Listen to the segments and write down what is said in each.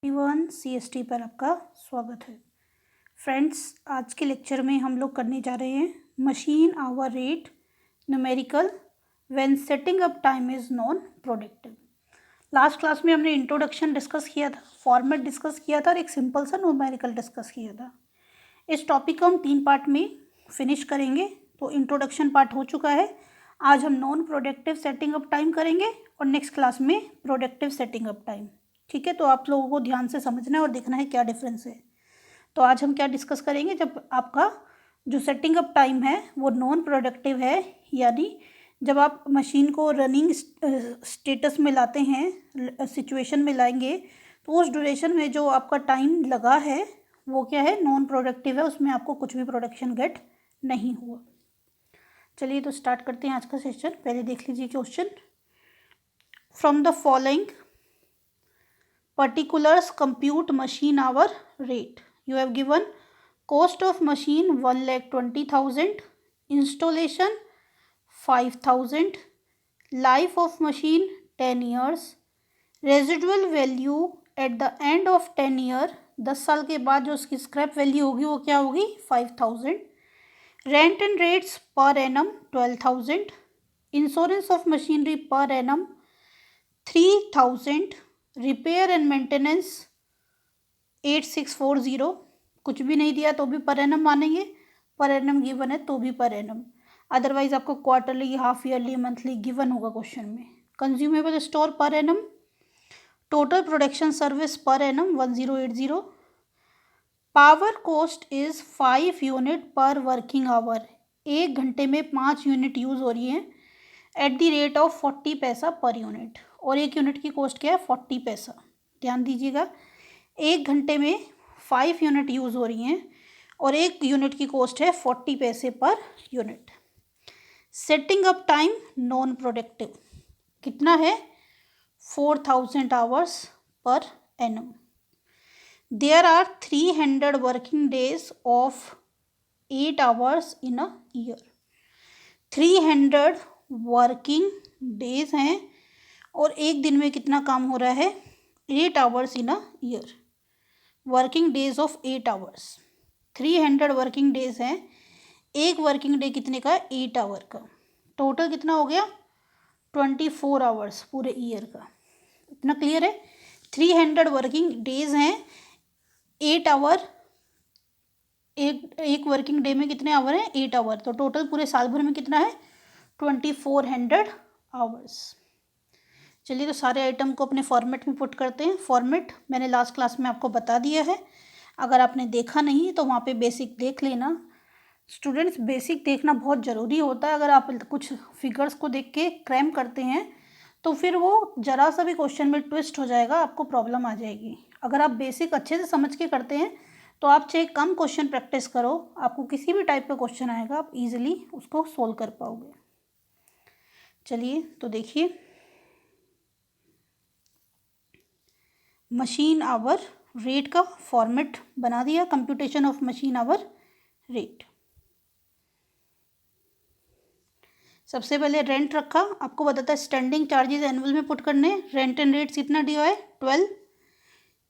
Everyone, CST पर आपका स्वागत है। फ्रेंड्स, आज के लेक्चर में हम लोग करने जा रहे हैं machine hour rate numerical when setting up time is non productive. Last class में हमने इंट्रोडक्शन डिस्कस किया था, फॉर्मेट डिस्कस किया था और एक सिंपल सा न्यूमेरिकल डिस्कस किया था। इस टॉपिक को हम 3 पार्ट में फिनिश करेंगे। तो इंट्रोडक्शन पार्ट हो चुका है। आज हम non productive setting up time करेंगे और नेक्स्ट क्लास में प्रोडक्टिव सेटिंग अप टाइम। ठीक है, तो आप लोगों को ध्यान से समझना है और देखना है क्या डिफरेंस है। तो आज हम क्या डिस्कस करेंगे, जब आपका जो सेटिंग अप टाइम है वो नॉन प्रोडक्टिव है, यानी जब आप मशीन को रनिंग स्टेटस में लाते हैं, सिचुएशन में लाएंगे, तो उस ड्यूरेशन में जो आपका टाइम लगा है वो क्या है, नॉन प्रोडक्टिव है, उसमें आपको कुछ भी प्रोडक्शन गेट नहीं हुआ। चलिए तो स्टार्ट करते हैं आज का सेशन। पहले देख लीजिए question. From the following particulars compute machine hour rate. You have given cost of machine 1,20,000, installation 5,000, life of machine 10 years, residual value at the end of 10 year, 10 साल के बाद जो उसकी स्क्रैप वैल्यू होगी वो क्या होगी, 5,000, rent and rates per annum 12,000, insurance of machinery per annum 3,000, repair and maintenance 8640, कुछ भी नहीं दिया तो भी पर एनम मानेंगे, पर एनम गिवन है तो भी पर एनम, अदरवाइज आपको quarterly, half yearly, monthly given होगा क्वेश्चन में। Consumable store per annum, total production service per annum 1080, power cost is 5 unit पर वर्किंग आवर, 1 घंटे में 5 यूनिट यूज़ हो रही है, एट द रेट ऑफ 40 पैसा पर यूनिट, और 1 यूनिट की कॉस्ट क्या है, 40 पैसा। ध्यान दीजिएगा, 1 घंटे में 5 यूनिट यूज़ हो रही हैं और 1 यूनिट की कॉस्ट है 40 पैसे per unit. Setting up time non productive कितना है, 4,000 hours per annum. There are 300 working days of 8 hours in a year. 300 working days हैं और एक दिन में कितना काम हो रहा है, 8 hours in a year. Working days of 8 hours, 300 working days हैं, एक वर्किंग डे कितने का, 8 आवर का। टोटल कितना हो गया, 24 आवर्स पूरे ईयर का। इतना क्लियर है। 300 वर्किंग डेज हैं, 8 आवर, एक वर्किंग डे में कितने आवर हैं, 8 आवर, तो टोटल पूरे साल भर में कितना है, 2400 आवर्स। चलिए तो सारे आइटम को अपने फॉर्मेट में पुट करते हैं। फॉर्मेट मैंने लास्ट क्लास में आपको बता दिया है, अगर आपने देखा नहीं तो वहाँ पे बेसिक देख लेना। स्टूडेंट्स, बेसिक देखना बहुत ज़रूरी होता है। अगर आप कुछ फिगर्स को देख के क्रैम करते हैं तो फिर वो ज़रा सा भी क्वेश्चन में ट्विस्ट हो जाएगा, आपको प्रॉब्लम आ जाएगी। अगर आप बेसिक अच्छे से समझ के करते हैं तो आप चाहे कम क्वेश्चन प्रैक्टिस करो, आपको किसी भी टाइप का क्वेश्चन आएगा, आप ईजिली उसको सोल्व कर पाओगे। चलिए तो देखिए, मशीन आवर रेट का फॉर्मेट बना दिया, computation of machine hour rate. सबसे पहले रेंट रखा, आपको बताता है स्टैंडिंग चार्जेस एनुअल में पुट करने। रेंट एंड रेट्स कितना दिया है, 12।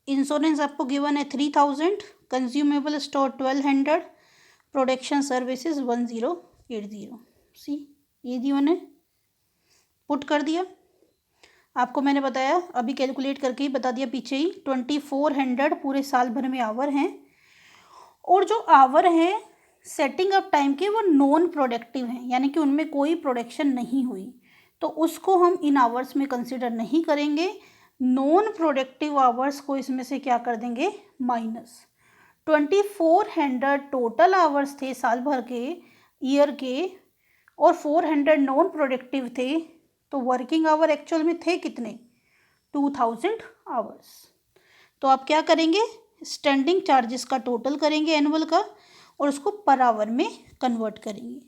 इंश्योरेंस आपको गिवन है 3,000, कंज्यूमेबल स्टोर 1,200, प्रोडक्शन सर्विसेज 1080। सी ये गिवन है, पुट कर दिया। आपको मैंने बताया, अभी कैलकुलेट करके ही बता दिया पीछे ही, 2400 पूरे साल भर में आवर हैं, और जो आवर हैं सेटिंग अप टाइम के वो नॉन प्रोडक्टिव हैं, यानी कि उनमें कोई प्रोडक्शन नहीं हुई, तो उसको हम इन आवर्स में कंसिडर नहीं करेंगे। नॉन प्रोडक्टिव आवर्स को इसमें से क्या कर देंगे, माइनस। 2400 टोटल आवर्स थे साल भर के, ईयर के, और 400 नॉन प्रोडक्टिव थे, तो वर्किंग आवर एक्चुअल में थे कितने, 2000 आवर्स। तो आप क्या करेंगे, स्टैंडिंग चार्जेस का टोटल करेंगे एनुअल का और उसको पर आवर में कन्वर्ट करेंगे।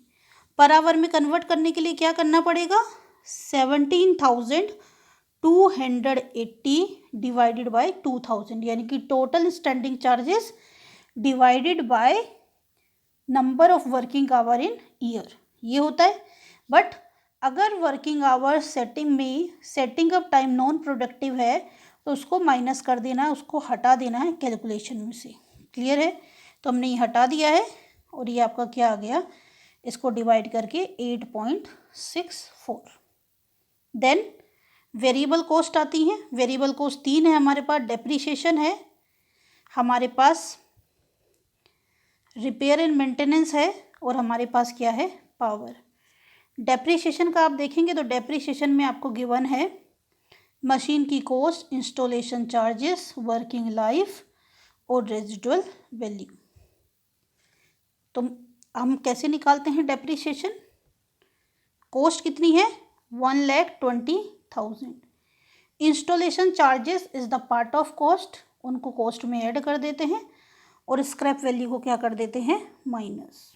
पर आवर में कन्वर्ट करने के लिए क्या करना पड़ेगा, 17,280 डिवाइडेड बाय 2000, यानी कि total standing charges divided by number of working hour in year, ये होता है। बट अगर वर्किंग आवर सेटिंग में setting up time non productive है तो उसको माइनस कर देना है, उसको हटा देना है कैलकुलेशन में से। क्लियर है? तो हमने ये हटा दिया है और ये आपका क्या आ गया, इसको डिवाइड करके 8.64। देन वेरिएबल कॉस्ट आती है। वेरिएबल कॉस्ट 3 है हमारे पास। डेप्रीशिएशन है हमारे पास, रिपेयर एंड मेंटेनेंस है, और हमारे पास क्या है, पावर। डेप्रीशिएशन का आप देखेंगे तो डेप्रीशिएशन में आपको गिवन है मशीन की cost, installation charges, working life और रेजिडुअल वैल्यू। तो हम कैसे निकालते हैं डेप्रीशिएशन? कॉस्ट कितनी है, 1,20,000। Installation charges is the part of cost, उनको कॉस्ट में ऐड कर देते हैं, और स्क्रैप वैल्यू को क्या कर देते हैं, माइनस।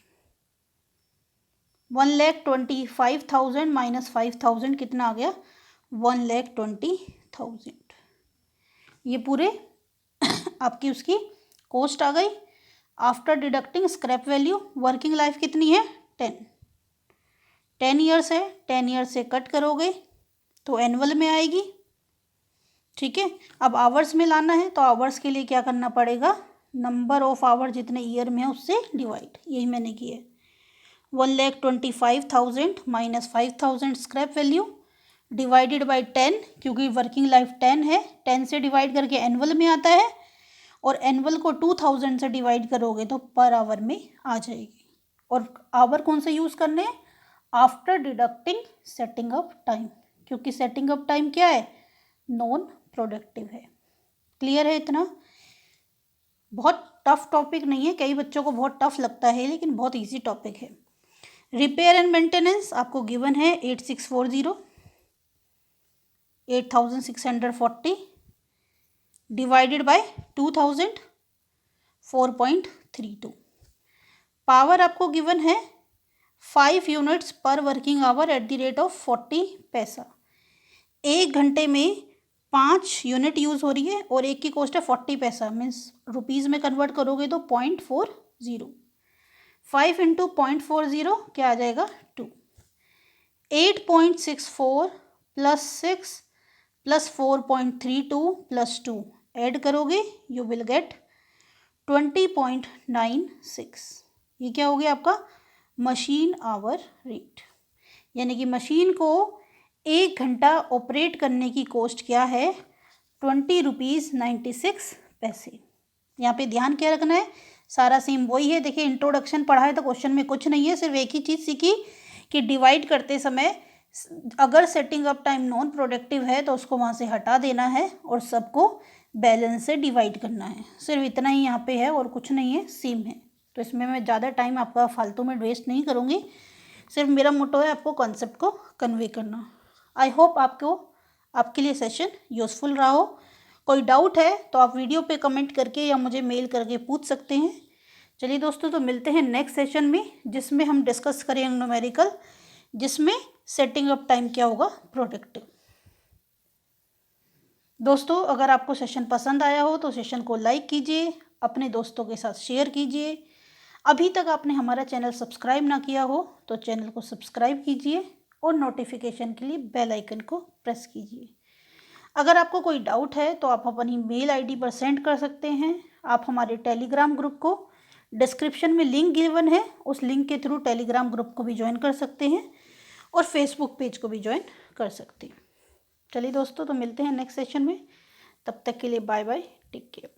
1,25,000 माइनस 5,000 कितना आ गया, 1,20,000। ये पूरे आपकी उसकी कॉस्ट आ गई after deducting scrap value. Working life कितनी है, 10 ईयर्स है। 10 ईयर्स से कट करोगे तो एनुअल में आएगी। ठीक है, अब आवर्स में लाना है तो आवर्स के लिए क्या करना पड़ेगा, नंबर ऑफ आवर जितने ईयर में है उससे डिवाइड। यही मैंने किया है। 1,25,000 minus 5,000 scrap value divided by 10, क्योंकि वर्किंग लाइफ 10 है। 10 से डिवाइड करके एनुअल में आता है, और एनुअल को 2,000 से डिवाइड करोगे तो पर आवर में आ जाएगी। और आवर कौन से यूज़ करने हैं, after deducting setting up time, क्योंकि सेटिंग अप टाइम क्या है, नॉन प्रोडक्टिव है। क्लियर है इतना? बहुत टफ टॉपिक नहीं है, कई बच्चों को बहुत टफ लगता है, लेकिन बहुत इजी टॉपिक है। रिपेयर एंड मेंटेनेंस आपको गिवन है 8640, 8,640 डिवाइडेड बाय 2,000, 4.32। पावर आपको गिवन है 5 यूनिट्स पर working hour at the rate of 40 पैसा। 1 घंटे में 5 यूनिट यूज़ हो रही है, और एक की कॉस्ट है 40 पैसा, मीन्स रुपीज़ में कन्वर्ट करोगे तो 0.40। 5 इंटू 0.40 क्या आ जाएगा, 2। 8.64 प्लस 6 प्लस 4.32 प्लस 2 ऐड करोगे, यू विल गेट 20.96। ये क्या हो गया आपका, मशीन आवर रेट। यानी कि मशीन को 1 घंटा ऑपरेट करने की कॉस्ट क्या है, 20.96 रुपीज़। यहाँ पे ध्यान क्या रखना है, सारा सेम वही है। देखिए इंट्रोडक्शन पढ़ा है तो क्वेश्चन में कुछ नहीं है, सिर्फ एक ही चीज़ सीखी कि डिवाइड करते समय अगर setting up time non productive है तो उसको वहाँ से हटा देना है, और सबको बैलेंस से डिवाइड करना है। सिर्फ इतना ही यहाँ पे है, और कुछ नहीं है, सेम है। तो इसमें मैं ज़्यादा टाइम आपका फालतू में वेस्ट नहीं करूँगी, सिर्फ मेरा मोटो है आपको कॉन्सेप्ट को कन्वे करना। आई होप आपके लिए सेशन यूज़फुल रहा हो। कोई डाउट है तो आप वीडियो पे कमेंट करके या मुझे मेल करके पूछ सकते हैं। चलिए दोस्तों, तो मिलते हैं नेक्स्ट सेशन में, जिसमें हम डिस्कस करेंगे न्यूमेरिकल, जिसमें सेटिंग अप टाइम क्या होगा, प्रोडक्टिव। दोस्तों, अगर आपको सेशन पसंद आया हो तो सेशन को लाइक कीजिए, अपने दोस्तों के साथ शेयर कीजिए। अभी तक आपने हमारा चैनल सब्सक्राइब ना किया हो तो चैनल को सब्सक्राइब कीजिए, और नोटिफिकेशन के लिए बेल आइकन को प्रेस कीजिए। अगर आपको कोई डाउट है तो आप अपनी मेल आईडी पर सेंड कर सकते हैं। आप हमारे टेलीग्राम ग्रुप को, डिस्क्रिप्शन में लिंक गिवन है, उस लिंक के थ्रू टेलीग्राम ग्रुप को भी ज्वाइन कर सकते हैं, और फेसबुक पेज को भी ज्वाइन कर सकते हैं। चलिए दोस्तों, तो मिलते हैं नेक्स्ट सेशन में। तब तक के लिए बाय बाय, टेक केयर।